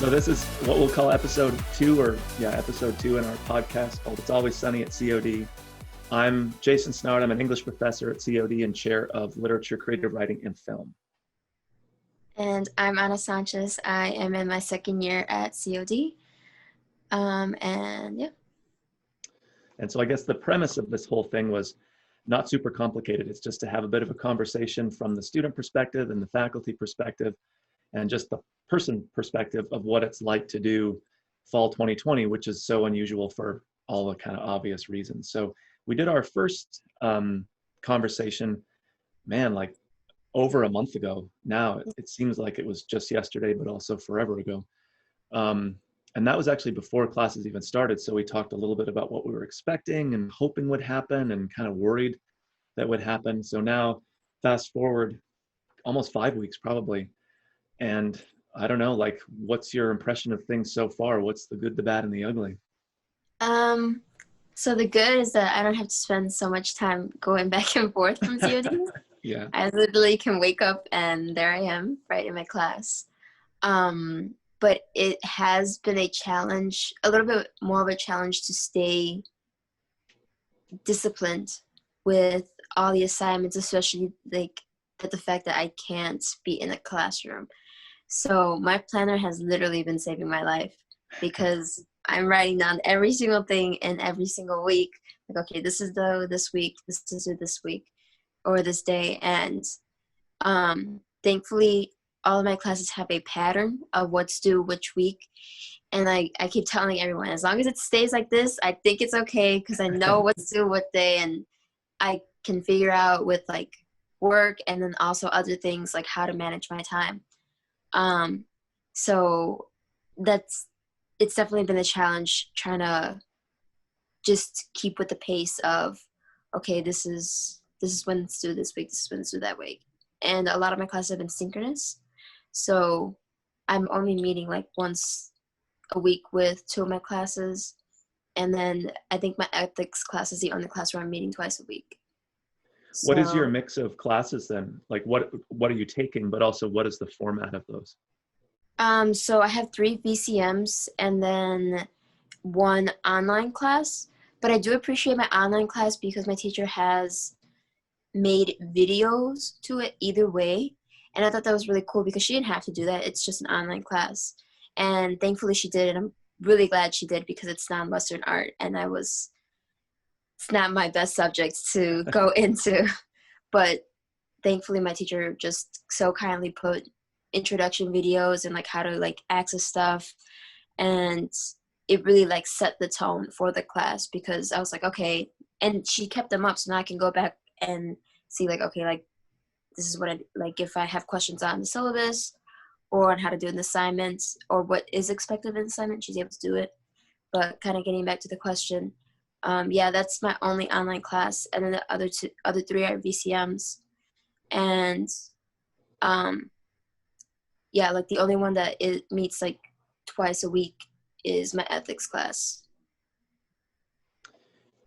So this is what we'll call episode 2 in our podcast called It's Always Sunny at COD. I'm Jason Snart. I'm an English professor at COD and chair of literature, creative writing, and film. And I'm Ana Sanchez. I am in my second year at COD. And so I guess the premise of this whole thing was not super complicated. It's just to have a bit of a conversation from the student perspective and the faculty perspective and just the person perspective of what it's like to do fall 2020, which is so unusual for all the kind of obvious reasons. So we did our first conversation, like over a month ago now. It seems like it was just yesterday, but also forever ago. And that was actually before classes even started. So we talked a little bit about what we were expecting and hoping would happen and kind of worried that would happen. So now fast forward almost 5 weeks probably. And I don't know, what's your impression of things so far? What's the good, the bad, and the ugly? So the good is that I don't have to spend so much time going back and forth from COD. Yeah. I literally can wake up and there I am, right in my class. But it has been a challenge, a little bit more of a challenge to stay disciplined with all the assignments, especially the fact that I can't be in a classroom. So my planner has literally been saving my life because I'm writing down every single thing in every single week. Like, okay, this is this week, this is this week, or this day. And thankfully, all of my classes have a pattern of what's due which week. And I keep telling everyone, as long as it stays like this, I think it's okay because I know what's due what day. And I can figure out with work and then also other things like how to manage my time. So it's definitely been a challenge trying to just keep with the pace of, okay, this is when it's due this week, this is when it's due that week. And a lot of my classes have been synchronous. So I'm only meeting once a week with 2 of my classes. And then I think my ethics class is the only class where I'm meeting twice a week. What is your mix of classes then? What are you taking, but also what is the format of those? So I have 3 VCMs and then 1 online class. But I do appreciate my online class because my teacher has made videos to it either way. And I thought that was really cool because she didn't have to do that. It's just an online class. And thankfully she did. And I'm really glad she did because it's non-Western art. And it's not my best subject to go into. But thankfully my teacher just so kindly put introduction videos and how to access stuff. And it really set the tone for the class because I was like, okay. And she kept them up so now I can go back and see okay, this is what I if I have questions on the syllabus or on how to do an assignment or what is expected of an assignment, she's able to do it. But kind of getting back to the question, that's my only online class, and then the other 3 are VCMs, and the only one that it meets twice a week is my ethics class.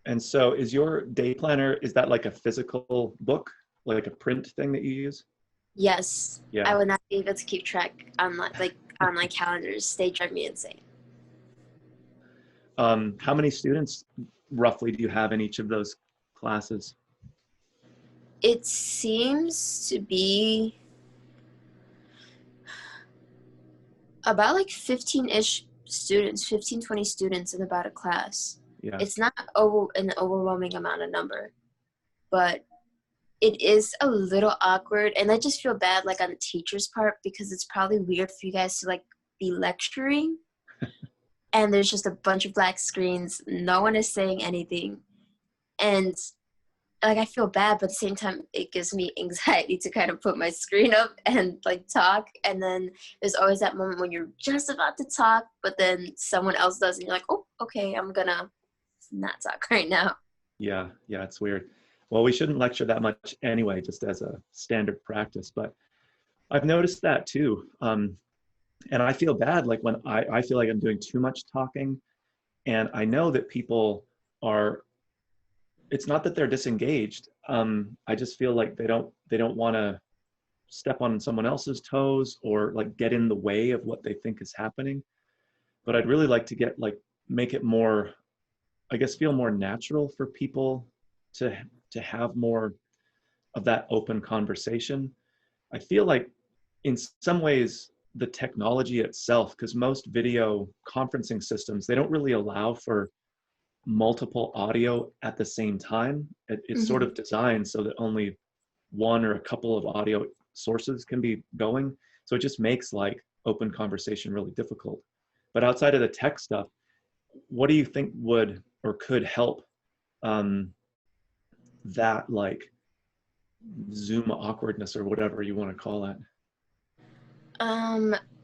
And so is your day planner, is that a physical book, like a print thing that you use? Yes. Yeah. I would not be able to keep track on online calendars. They drive me insane. How many students roughly do you have in each of those classes? It seems to be about 15-ish students, 15, 20 students in about a class. Yeah. It's not an overwhelming amount of number, but it is a little awkward. And I just feel bad on the teacher's part because it's probably weird for you guys to be lecturing and there's just a bunch of black screens. No one is saying anything. And I feel bad, but at the same time, it gives me anxiety to kind of put my screen up and talk. And then there's always that moment when you're just about to talk, but then someone else does, and you're like, oh, okay, I'm gonna not talk right now. Yeah, it's weird. Well, we shouldn't lecture that much anyway, just as a standard practice, but I've noticed that too. And I feel bad, when I feel like I'm doing too much talking, and I know that people it's not that they're disengaged. I just feel like they don't want to step on someone else's toes or like get in the way of what they think is happening. But I'd really like to make it more, I guess, feel more natural for people to have more of that open conversation. I feel like in some ways the technology itself, because most video conferencing systems, they don't really allow for multiple audio at the same time. It's sort of designed so that only one or a couple of audio sources can be going. So it just makes like open conversation really difficult. But outside of the tech stuff, what do you think would or could help that like Zoom awkwardness or whatever you want to call it?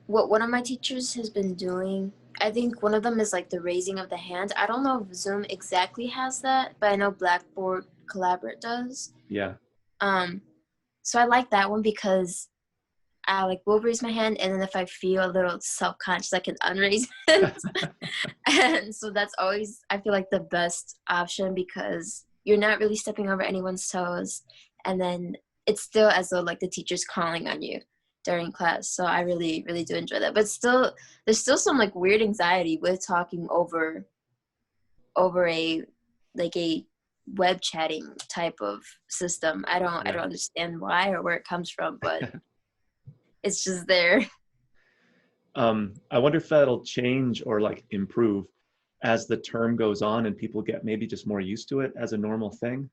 What one of my teachers has been doing, I think one of them is like the raising of the hand. I don't know if Zoom exactly has that, but I know Blackboard Collaborate does. Yeah. So I like that one because I like will raise my hand, and then if I feel a little self-conscious, I can unraise it. And so that's always, I feel like, the best option because you're not really stepping over anyone's toes, and then it's still as though like the teacher's calling on you during class. So I really, really do enjoy that. But still, there's still some like weird anxiety with talking over a web chatting type of system. I don't understand why or where it comes from, but it's just there. I wonder if that'll change or like improve as the term goes on and people get maybe just more used to it as a normal thing.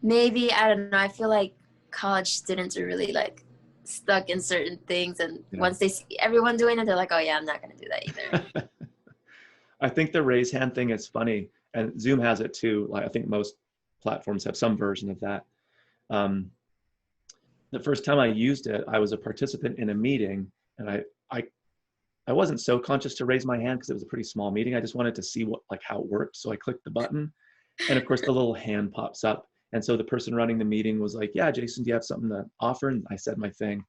Maybe, I don't know. I feel like college students are really like stuck in certain things, and once they see everyone doing it, they're like, oh yeah, I'm not going to do that either. I think the raise hand thing is funny, and Zoom has it too. Like I think most platforms have some version of that. The first time I used it, I was a participant in a meeting, and I wasn't so conscious to raise my hand because it was a pretty small meeting. I just wanted to see how it worked. So I clicked the button, and of course the little hand pops up. And so the person running the meeting was like, yeah, Jason, do you have something to offer? And I said my thing.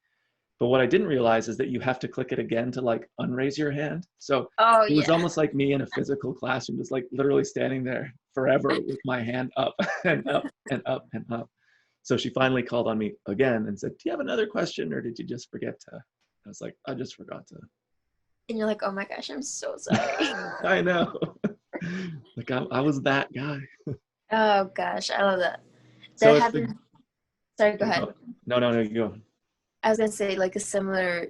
But what I didn't realize is that you have to click it again to like unraise your hand. So it was almost like me in a physical classroom, just like literally standing there forever with my hand up and up and up and up. So she finally called on me again and said, do you have another question or did you just forget to? I was like, I just forgot to. And you're like, oh my gosh, I'm so sorry. I know. Like I was that guy. Oh gosh, I love that. So Sorry, go ahead. No, you go. I was gonna say like a similar,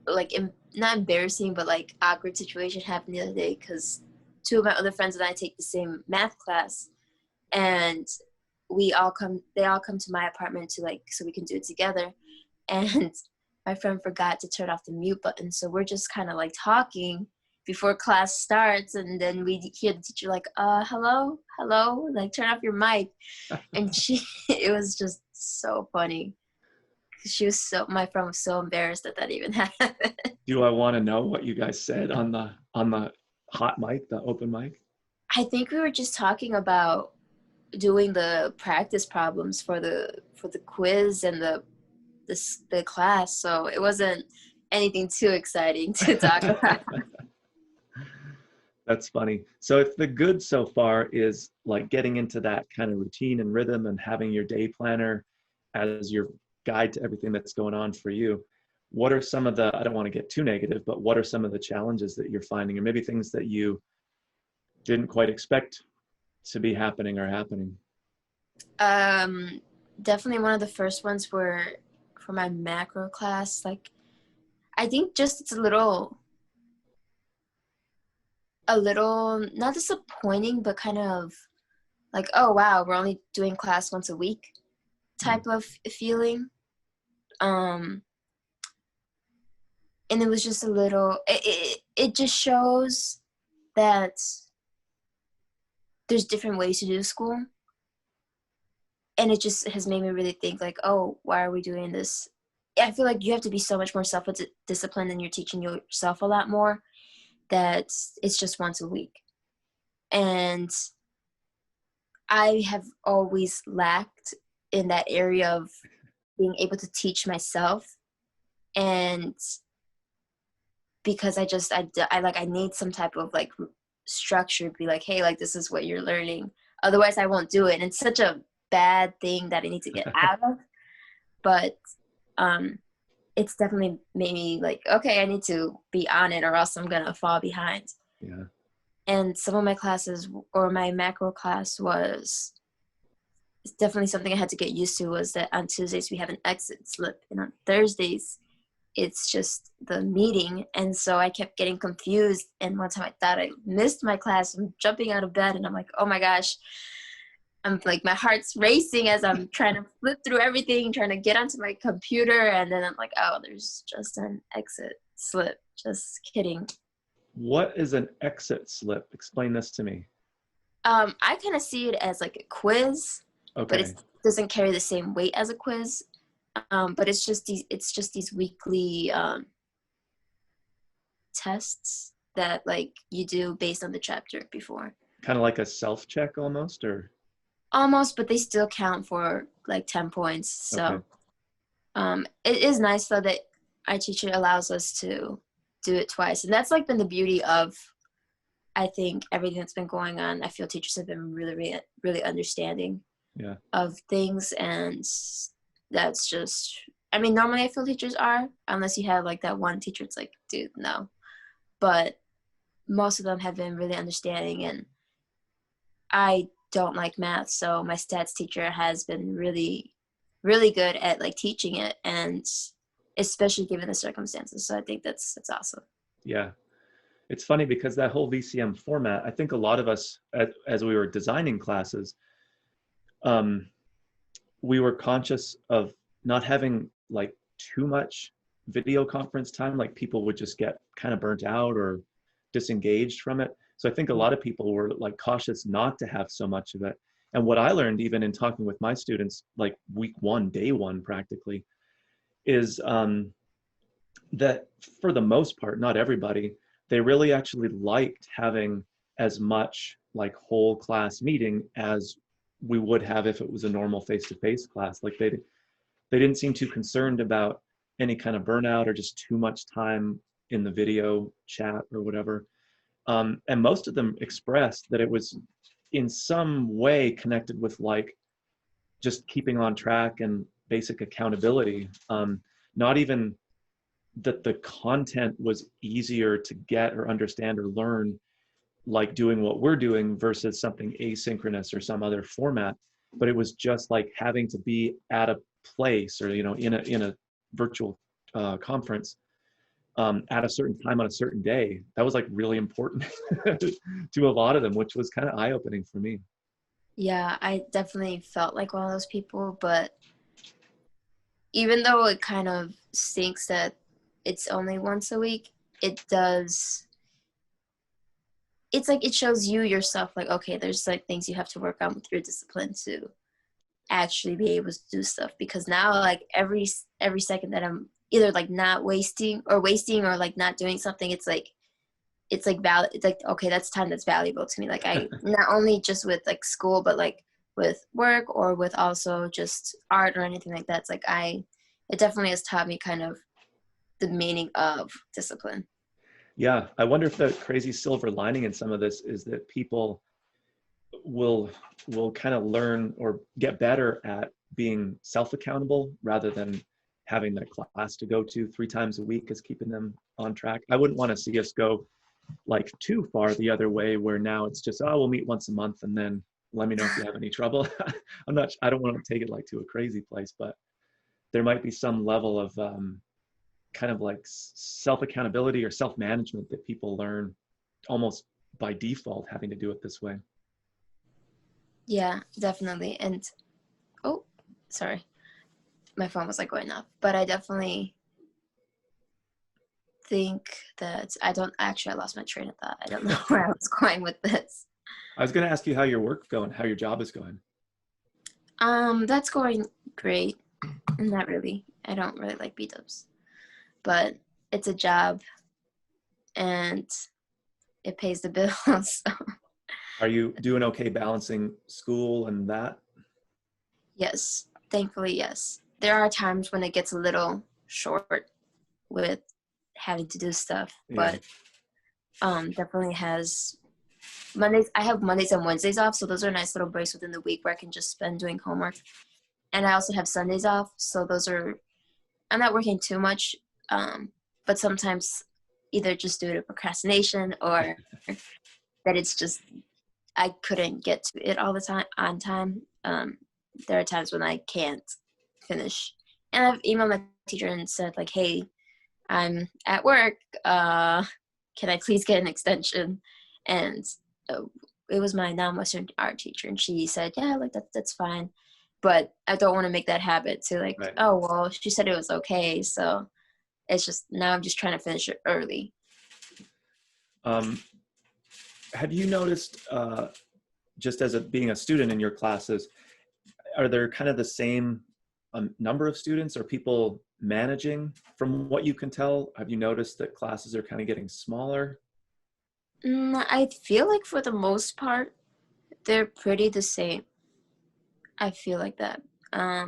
like not embarrassing, but like awkward situation happened the other day because two of my other friends and I take the same math class, and they all come to my apartment to like so we can do it together, and my friend forgot to turn off the mute button, so we're just kind of like talking before class starts, and then we hear the teacher like, hello, like turn off your mic. And it was just so funny. My friend was so embarrassed that even happened. Do I want to know what you guys said on the hot mic, the open mic? I think we were just talking about doing the practice problems for the quiz and the class, so it wasn't anything too exciting to talk about. That's funny. So if the good so far is like getting into that kind of routine and rhythm and having your day planner as your guide to everything that's going on for you, what are some of the, I don't want to get too negative, but what are some of the challenges that you're finding, or maybe things that you didn't quite expect to be happening or happening? Definitely one of the first ones were for my macro class. Like, I think just it's a little not disappointing, but kind of like, oh wow, we're only doing class once a week type of feeling. And it was just a little, it just shows that there's different ways to do school. And it just has made me really think like, oh, why are we doing this? I feel like you have to be so much more self-disciplined, and you're teaching yourself a lot more, that it's just once a week. And I have always lacked in that area of being able to teach myself. And because I need some type of like structure to be like, hey, like this is what you're learning. Otherwise I won't do it. And it's such a bad thing that I need to get out of. but it's definitely made me like, okay, I need to be on it or else I'm gonna fall behind. Yeah. And some of my classes, or my macro class, was definitely something I had to get used to, was that on Tuesdays we have an exit slip, and on Thursdays it's just the meeting. And so I kept getting confused, and one time I thought I missed my class. I'm jumping out of bed and I'm like, oh my gosh, I'm like, my heart's racing as I'm trying to flip through everything, trying to get onto my computer, and then I'm like, oh, there's just an exit slip. Just kidding. What is an exit slip? Explain this to me. I kind of see it as like a quiz, but Okay. it doesn't carry the same weight as a quiz. But it's just these weekly tests that like you do based on the chapter before. Kind of like a self-check almost, or? Almost, but they still count for like 10 points. So Okay. it is nice though that our teacher allows us to do it twice. And that's like been the beauty of, I think, everything that's been going on. I feel teachers have been really, really, really understanding of things. And that's just, I mean, normally I feel teachers are, unless you have like that one teacher, it's like, dude, no. But most of them have been really understanding, and I don't like math, so my stats teacher has been really, really good at like teaching it, and especially given the circumstances. So I think that's awesome. Yeah. It's funny because that whole VCM format, I think a lot of us, as we were designing classes, we were conscious of not having like too much video conference time. Like people would just get kind of burnt out or disengaged from it. So I think a lot of people were like cautious not to have so much of it. And what I learned, even in talking with my students, like week one, day one, practically, is that for the most part, not everybody, they really actually liked having as much like whole class meeting as we would have if it was a normal face-to-face class. Like they didn't seem too concerned about any kind of burnout or just too much time in the video chat or whatever. And most of them expressed that it was in some way connected with like just keeping on track and basic accountability. Not even that the content was easier to get or understand or learn, like doing what we're doing versus something asynchronous or some other format, but it was just like having to be at a place or, you know, in a virtual conference at a certain time on a certain day. That was like really important to a lot of them, which was kind of eye-opening for me. Yeah, I definitely felt like one of those people, but even though it kind of stinks that it's only once a week, it does, it's like it shows you yourself like, okay, there's like things you have to work on with your discipline to actually be able to do stuff. Because now like every second that I'm either like not wasting or like not doing something, it's like valid. It's like, okay, that's time that's valuable to me. Like I, not only just with like school, but like with work or with also just art or anything like that. It's like it definitely has taught me kind of the meaning of discipline. Yeah, I wonder if the crazy silver lining in some of this is that people will kind of learn or get better at being self-accountable rather than having that class to go to 3 times a week is keeping them on track. I wouldn't want to see us go like too far the other way where now it's just, oh, we'll meet once a month and then let me know if you have any trouble. I don't want to take it like to a crazy place, but there might be some level of kind of like self-accountability or self-management that people learn almost by default having to do it this way. Yeah, definitely. And oh, sorry, my phone was like going off, but I definitely think that I lost my train of thought. I don't know where I was going with this. I was going to ask you how your work's going, how your job is going. That's going great. Not really. I don't really like B-dubs, but it's a job and it pays the bills. So. Are you doing okay balancing school and that? Yes, thankfully, yes. There are times when it gets a little short with having to do stuff, but definitely has Mondays. I have Mondays and Wednesdays off, so those are nice little breaks within the week where I can just spend doing homework. And I also have Sundays off. So I'm not working too much, but sometimes either just due to procrastination or that it's just I couldn't get to it all the time on time. There are times when I can't finish. And I've emailed my teacher and said like, hey, I'm at work. Can I please get an extension? And it was my non-Western art teacher, and she said, yeah, like that's fine. But I don't want to make that habit to like, Right. oh, well, she said it was okay. So it's just, now I'm just trying to finish it early. Have you noticed, just as being a student in your classes, are there kind of the same number of students? Are people managing from what you can tell? Have you noticed that classes are kind of getting smaller? I feel like for the most part, they're pretty the same. I feel like that. Yeah,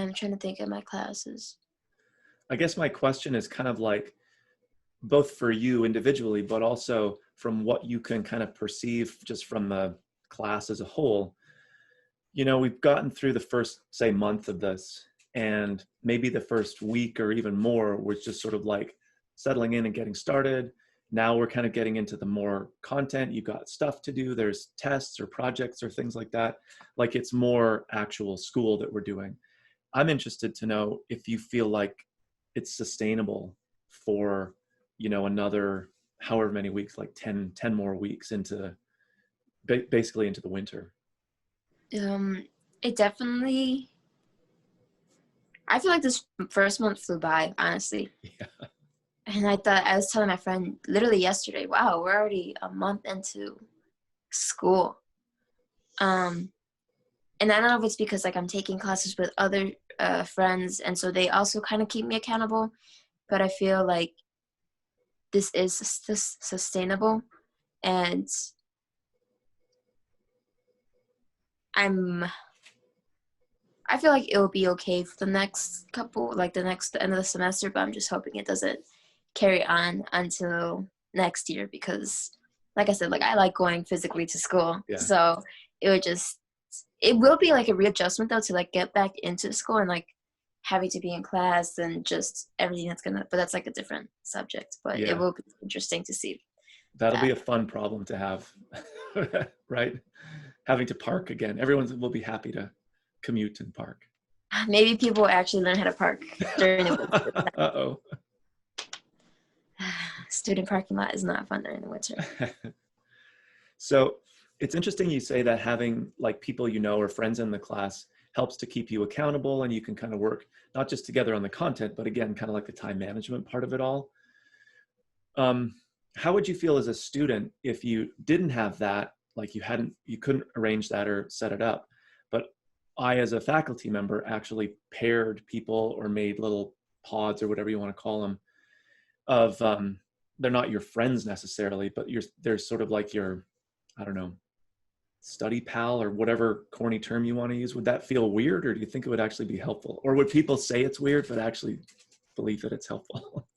I'm trying to think of my classes. I guess my question is kind of like, both for you individually, but also from what you can kind of perceive just from the class as a whole. We've gotten through the first, say, month of this, and maybe the first week or even more was just sort of like settling in and getting started. Now we're kind of getting into the more content. You've got stuff to do. There's tests or projects or things like that. Like it's more actual school that we're doing. I'm interested to know if you feel like it's sustainable for, another however many weeks, like 10 more weeks into basically into the winter. It definitely, I feel like this first month flew by, honestly. Yeah. And I was telling my friend literally yesterday, wow, we're already a month into school. And I don't know if it's because like I'm taking classes with other friends, and so they also kind of keep me accountable, but I feel like this is sustainable, and I feel like it will be okay for the next couple, like the end of the semester, but I'm just hoping it doesn't carry on until next year, because like I said, like I like going physically to school. Yeah. So it will be like a readjustment though to like get back into school and like having to be in class and just everything but that's like a different subject, but Yeah. It will be interesting to see. That'll be a fun problem to have, right? Having to park again. Everyone will be happy to commute and park. Maybe people will actually learn how to park during the winter. Uh-oh. Student parking lot is not fun during the winter. So it's interesting you say that having like people or friends in the class helps to keep you accountable, and you can kind of work not just together on the content, but again, kind of like the time management part of it all. How would you feel as a student if you didn't have that, like you couldn't arrange that or set it up, but I, as a faculty member, actually paired people or made little pods or whatever you want to call them of, they're not your friends necessarily, but they're sort of like your, I don't know, study pal or whatever corny term you want to use. Would that feel weird, or do you think it would actually be helpful? Or would people say it's weird, but actually believe that it's helpful?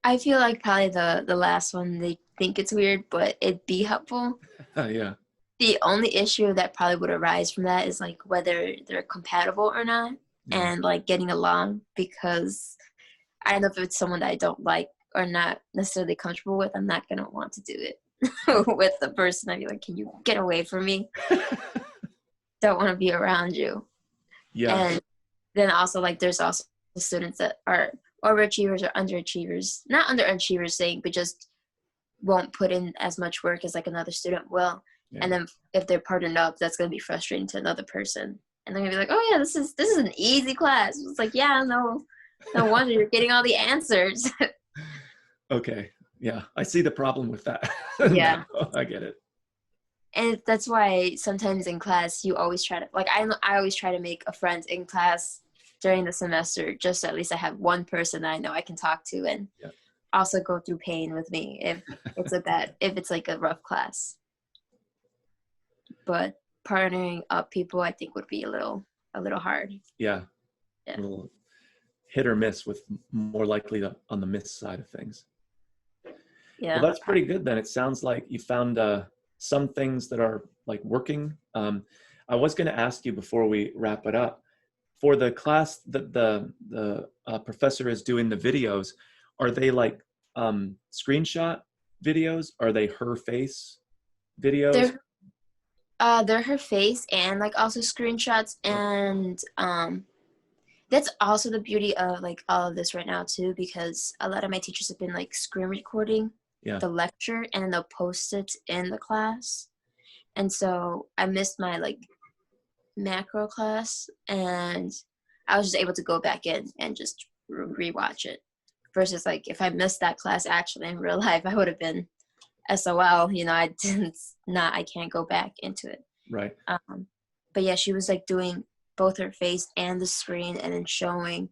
I feel like probably the last one, they think it's weird, but it'd be helpful. Yeah. The only issue that probably would arise from that is like whether they're compatible or not, and like getting along, because I don't know if it's someone that I don't like or not necessarily comfortable with, I'm not gonna want to do it with the person. I'd be like, can you get away from me? Don't want to be around you. Yeah. And then also like there's also the students that are overachievers or underachievers, not underachievers saying, but just won't put in as much work as like another student will. Yeah. And then if they're partnered up, that's going to be frustrating to another person. And they're going to be like, oh yeah, this is an easy class. It's like, yeah, no wonder you're getting all the answers. Okay. Yeah. I see the problem with that. Yeah. No, I get it. And that's why sometimes in class, you always try to, like, I always try to make a friend in class during the semester, just so at least I have one person that I know I can talk to and also go through pain with me if it's like a rough class. But partnering up people, I think, would be a little hard. Yeah. A little hit or miss, with more likely on the miss side of things. Yeah. Well, that's pretty good then. It sounds like you found some things that are like working. I was going to ask you before we wrap it up, for the class that the professor is doing the videos, are they like screenshot videos? Are they her face videos? They're her face and like also screenshots, and that's also the beauty of like all of this right now too, because a lot of my teachers have been like screen recording the lecture and then they'll post it in the class. And so I missed my like macro class, and I was just able to go back in and just rewatch it. Versus like if I missed that class actually in real life, I would have been SOL. You know, I can't go back into it. Right. But yeah, she was like doing both her face and the screen, and then showing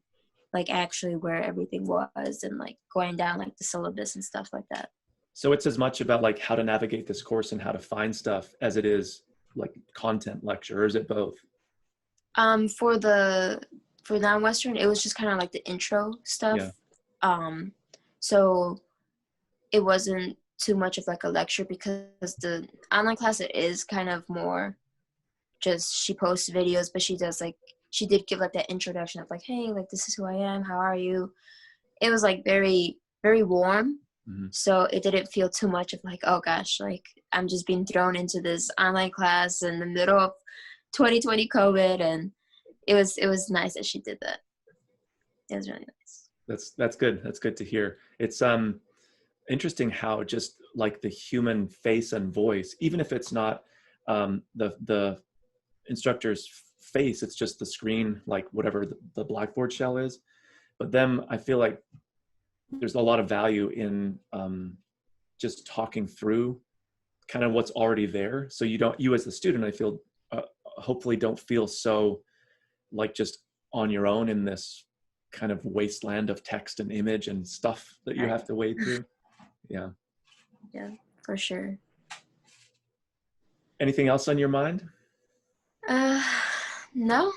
like actually where everything was, and like going down like the syllabus and stuff like that. So it's as much about like how to navigate this course and how to find stuff as it is like content lecture, or is it both? For non-Western, it was just kind of like the intro stuff. So it wasn't too much of like a lecture, because the online class, it is kind of more just she posts videos, but she did give like that introduction of like, hey, like this is who I am, how are you? It was like very, very warm. Mm-hmm. So it didn't feel too much of like, oh gosh, like I'm just being thrown into this online class in the middle of 2020 COVID. And it was nice that she did that. It was really nice. That's good. That's good to hear. It's interesting how just like the human face and voice, even if it's not the instructor's face, it's just the screen, like whatever the Blackboard shell is. But then I feel like there's a lot of value in just talking through kind of what's already there. So you as the student, I feel hopefully don't feel so like just on your own in this kind of wasteland of text and image and stuff that you have to wade through. Yeah. Yeah, for sure. Anything else on your mind? No.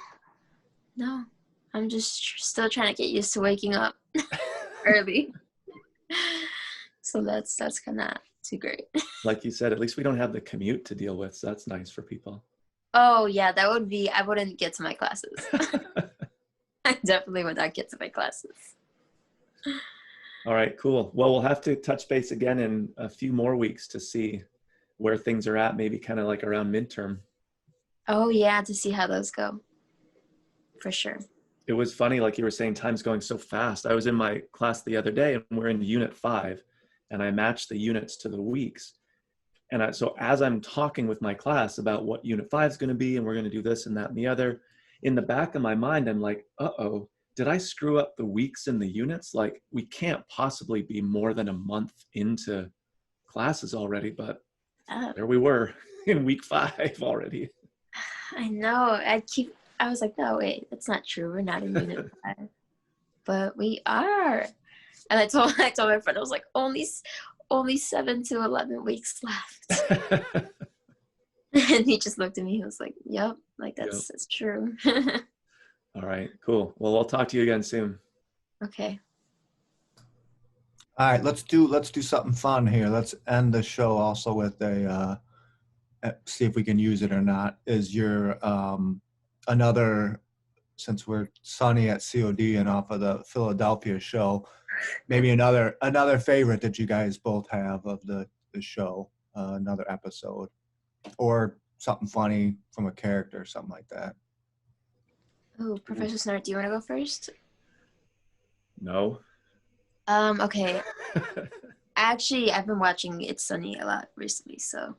I'm just still trying to get used to waking up early. So that's kind of too great. Like you said, at least we don't have the commute to deal with. So that's nice for people. Oh yeah, I wouldn't get to my classes. I definitely would not get to my classes. All right, cool. Well, we'll have to touch base again in a few more weeks to see where things are at, maybe kind of like around midterm. Oh yeah, to see how those go. For sure. It was funny, like you were saying, time's going so fast. I was in my class the other day and we're in unit 5 and I matched the units to the weeks. And so as I'm talking with my class about what unit 5 is going to be, and we're going to do this and that and the other, in the back of my mind, I'm like, uh-oh, did I screw up the weeks in the units? Like we can't possibly be more than a month into classes already, but there we were in week 5 already. I know. I was like, no, wait, that's not true. We're not in unit 5, but we are. And I told my friend, I was like, only 7 to 11 weeks left. And he just looked at me. He was like, yep, like that's true. All right, cool. Well, I'll talk to you again soon. Okay. All right, let's do something fun here. Let's end the show also with a see if we can use it or not. Is your another, since we're Sunny at COD and off of the Philadelphia show, maybe another favorite that you guys both have of the show, another episode, or something funny from a character or something like that. Oh, Professor Snart, do you want to go first? No. Okay. Actually, I've been watching It's Sunny a lot recently, so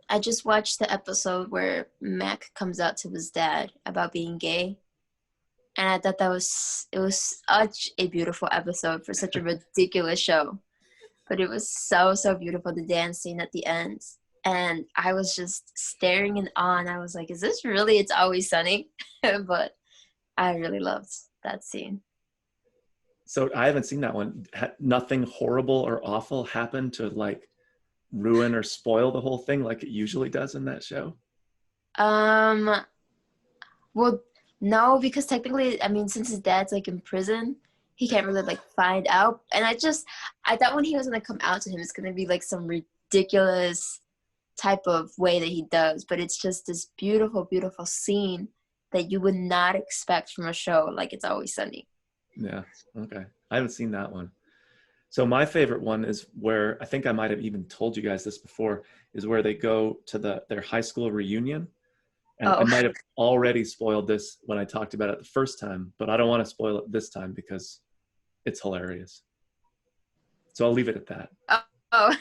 I just watched the episode where Mac comes out to his dad about being gay. And I thought it was such a beautiful episode for such a ridiculous show. But it was so, so beautiful, the dance scene at the end. And I was just staring in awe, and I was like, is this really It's Always Sunny? But I really loved that scene. So I haven't seen that one. Nothing horrible or awful happened to like ruin or spoil the whole thing like it usually does in that show? Well, no, because technically, I mean, since his dad's like in prison, he can't really like find out. And I thought when he was gonna come out to him, it's gonna be like some ridiculous type of way that he does, but it's just this beautiful, beautiful scene that you would not expect from a show like It's Always Sunny. Yeah. Okay. I haven't seen that one. So my favorite one is where, I think I might have even told you guys this before, is where they go to their high school reunion. And I might have already spoiled this when I talked about it the first time, but I don't want to spoil it this time because it's hilarious. So I'll leave it at that. Oh.